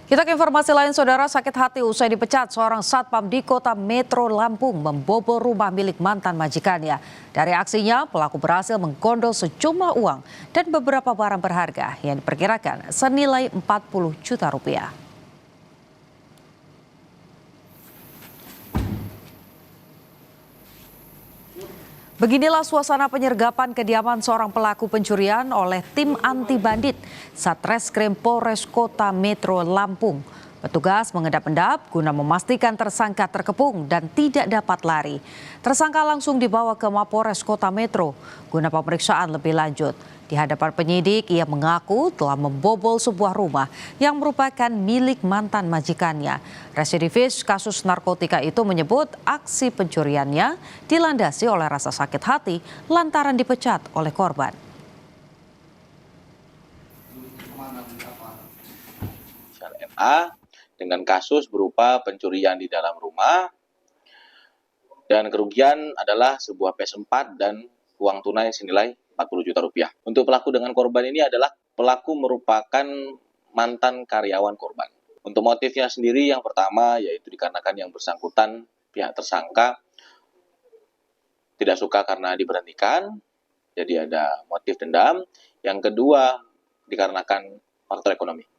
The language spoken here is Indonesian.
Kita ke informasi lain, saudara. Sakit hati usai dipecat seorang satpam di kota Metro Lampung membobol rumah milik mantan majikannya. Dari aksinya, pelaku berhasil menggondol sejumlah uang dan beberapa barang berharga yang diperkirakan senilai 40 juta rupiah. Beginilah suasana penyergapan kediaman seorang pelaku pencurian oleh tim anti bandit Satreskrim Polres Kota Metro Lampung. Petugas mengendap-endap guna memastikan tersangka terkepung dan tidak dapat lari. Tersangka langsung dibawa ke Mapores Kota Metro guna pemeriksaan lebih lanjut. Di hadapan penyidik, ia mengaku telah membobol sebuah rumah yang merupakan milik mantan majikannya. Residivis kasus narkotika itu menyebut aksi pencuriannya dilandasi oleh rasa sakit hati lantaran dipecat oleh korban. NA dengan kasus berupa pencurian di dalam rumah dan kerugian adalah sebuah PS4 dan uang tunai senilai 40 juta rupiah. Untuk pelaku dengan korban ini adalah pelaku merupakan mantan karyawan korban. Untuk motifnya sendiri yang pertama yaitu dikarenakan yang bersangkutan pihak tersangka tidak suka karena diberhentikan, jadi ada motif dendam. Yang kedua dikarenakan faktor ekonomi.